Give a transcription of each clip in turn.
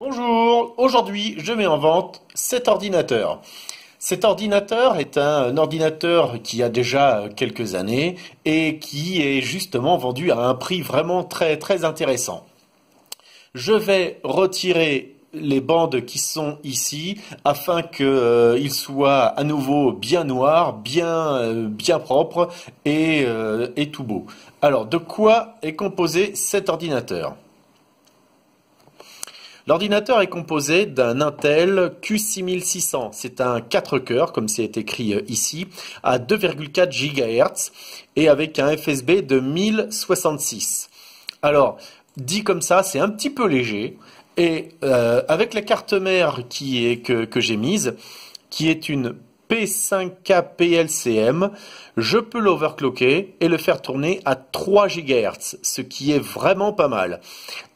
Bonjour, aujourd'hui je mets en vente cet ordinateur. Cet ordinateur est un ordinateur qui a déjà quelques années et qui est justement vendu à un prix vraiment très très intéressant. Je vais retirer les bandes qui sont ici afin qu'il soit à nouveau bien noir, bien propre et tout beau. Alors de quoi est composé cet ordinateur? L'ordinateur est composé d'un Intel Q6600. C'est un 4 cœurs, comme c'est écrit ici, à 2,4 GHz et avec un FSB de 1066. Alors, dit comme ça, c'est un petit peu léger. Et avec la carte mère que j'ai mise, qui est une P5K PLCM, je peux l'overclocker et le faire tourner à 3 GHz, ce qui est vraiment pas mal.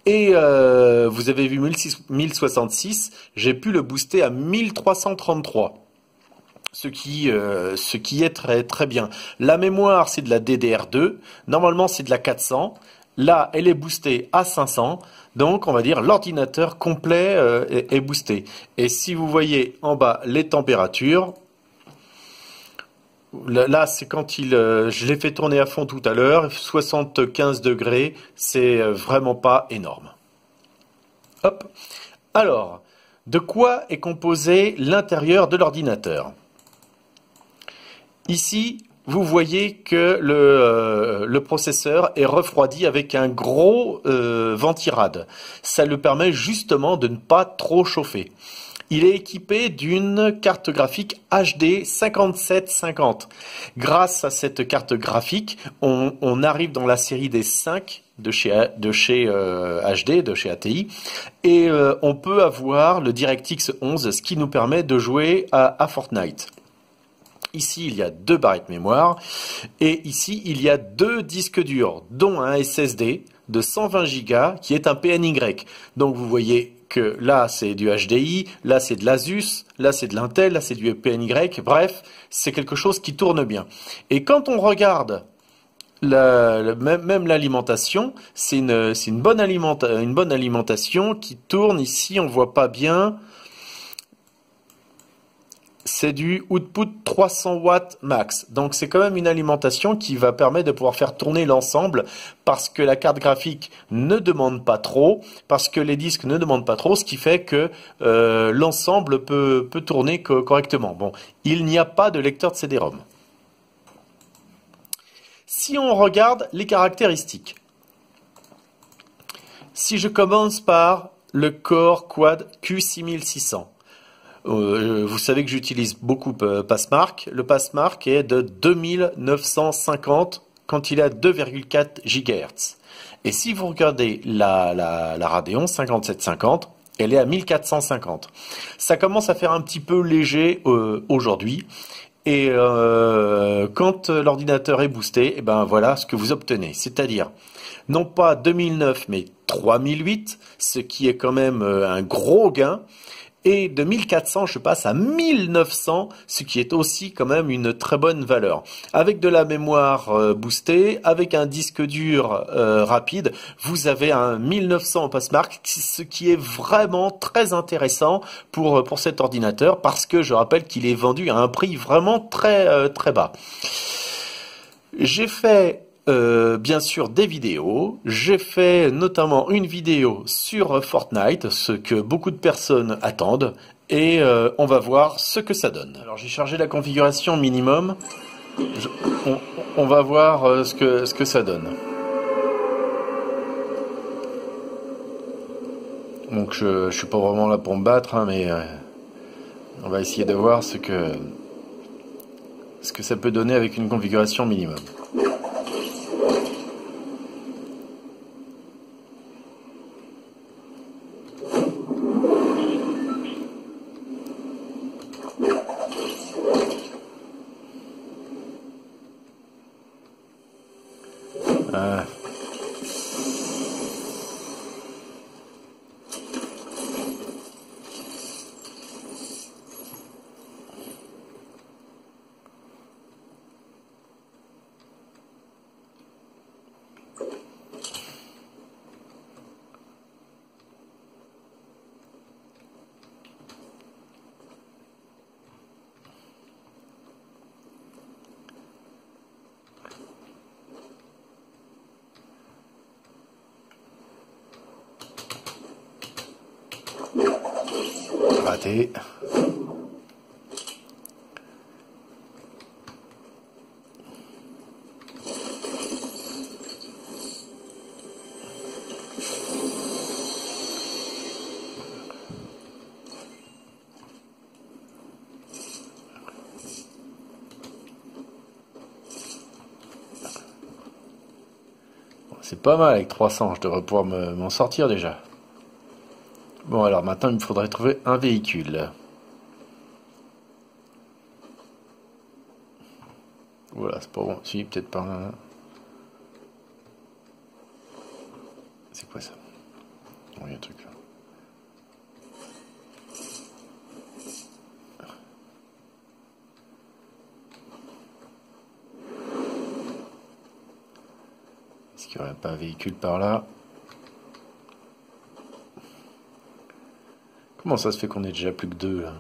Et vous avez vu 1066, j'ai pu le booster à 1333. Ce qui est très très bien. La mémoire, c'est de la DDR2. Normalement, c'est de la 400. Là, elle est boostée à 500. Donc, on va dire l'ordinateur complet est boosté. Et si vous voyez en bas les températures, là, c'est quand je l'ai fait tourner à fond tout à l'heure, 75 degrés, c'est vraiment pas énorme. Hop. Alors, de quoi est composé l'intérieur de l'ordinateur? Ici, vous voyez que le processeur est refroidi avec un gros ventirad. Ça lui permet justement de ne pas trop chauffer. Il est équipé d'une carte graphique HD 5750. Grâce à cette carte graphique, on arrive dans la série des 5 de chez HD, de chez ATI, et on peut avoir le DirectX 11, ce qui nous permet de jouer à Fortnite. Ici, il y a 2 barrettes mémoire, et ici, il y a 2 disques durs, dont un SSD de 120 Go qui est un PNY. Donc vous voyez que là, c'est du HDI, là, c'est de l'Asus, là, c'est de l'Intel, là, c'est du PNY. Bref, c'est quelque chose qui tourne bien. Et quand on regarde même l'alimentation, c'est une bonne alimentation qui tourne. Ici, on voit pas bien. C'est du output 300 watts max. Donc c'est quand même une alimentation qui va permettre de pouvoir faire tourner l'ensemble parce que la carte graphique ne demande pas trop, parce que les disques ne demandent pas trop, ce qui fait que l'ensemble peut tourner correctement. Bon, il n'y a pas de lecteur de CD-ROM. Si on regarde les caractéristiques, si je commence par le Core Quad Q6600, vous savez que j'utilise beaucoup Passmark. Le Passmark est de 2950 quand il est à 2,4 GHz. Et si vous regardez la Radeon 5750, elle est à 1450. Ça commence à faire un petit peu léger aujourd'hui. Et quand l'ordinateur est boosté, et ben voilà ce que vous obtenez. C'est-à-dire, non pas 2009, mais 3008, ce qui est quand même un gros gain. Et de 1400, je passe à 1900, ce qui est aussi quand même une très bonne valeur. Avec de la mémoire boostée, avec un disque dur rapide, vous avez un 1900 au Passmark, ce qui est vraiment très intéressant pour cet ordinateur, parce que je rappelle qu'il est vendu à un prix vraiment très très bas. J'ai fait bien sûr des vidéos, j'ai fait notamment une vidéo sur Fortnite, ce que beaucoup de personnes attendent, et on va voir ce que ça donne. Alors j'ai chargé la configuration minimum, on va voir ce que ça donne. Donc je suis pas vraiment là pour me battre, hein, mais on va essayer de voir ce que ça peut donner avec une configuration minimum. Euh, raté. C'est pas mal avec 300, je devrais pouvoir m'en sortir déjà. Bon alors maintenant il me faudrait trouver un véhicule. Voilà, c'est pas bon. Si, peut-être pas un... C'est quoi ça? Oh, il y a un truc là. Est-ce qu'il n'y aurait pas un véhicule par là? Comment ça se fait qu'on est déjà plus que deux là?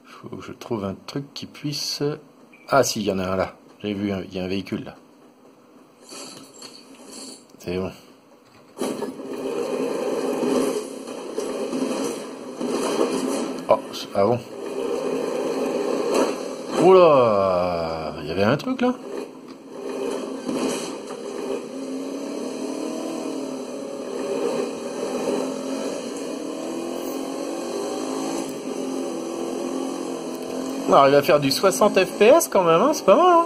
Faut que je trouve un truc qui puisse... Ah si, il y en a un là. J'ai vu, il y a un véhicule là. C'est bon. Oh, ah bon? Oula! Il y avait un truc là? On arrive à faire du 60 FPS quand même, hein, c'est pas mal, hein.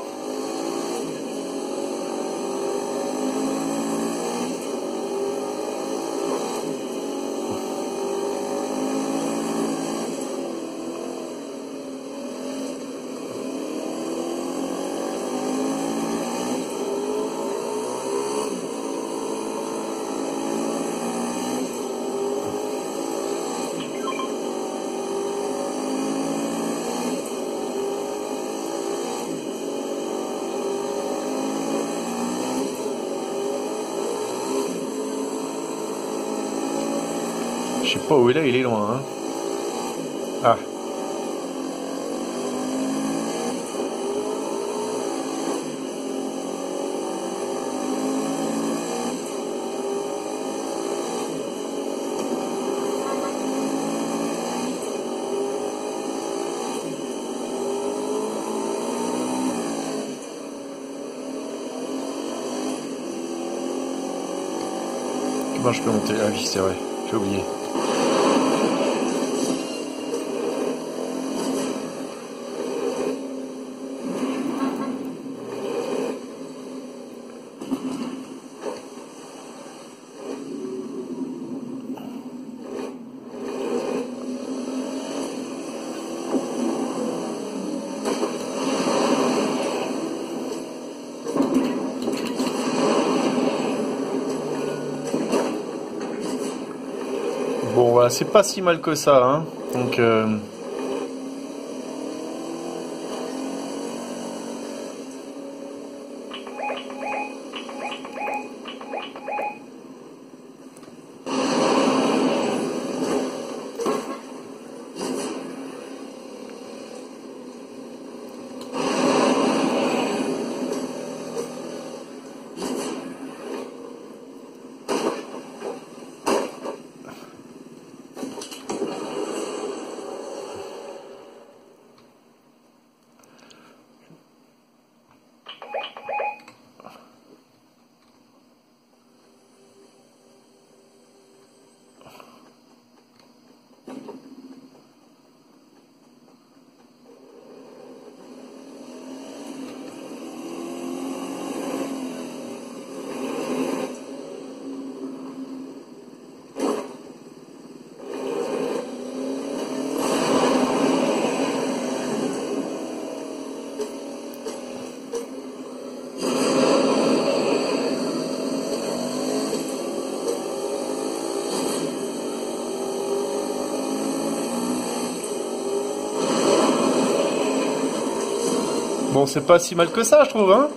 Je sais pas où il est loin, hein. Ah. Comment je peux monter? Ah oui, c'est vrai, j'ai oublié. Bon, voilà, c'est pas si mal que ça, hein. Donc, bon, c'est pas si mal que ça, je trouve, hein.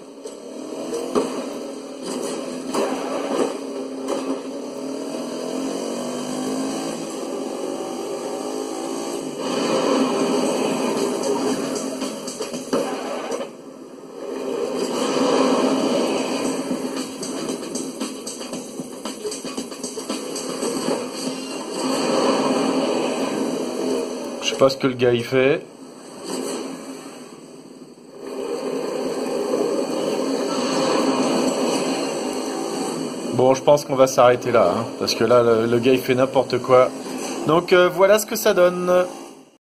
sais pas ce que le gars il fait. Bon, je pense qu'on va s'arrêter là, hein, parce que là, le gars il fait n'importe quoi. Donc voilà ce que ça donne.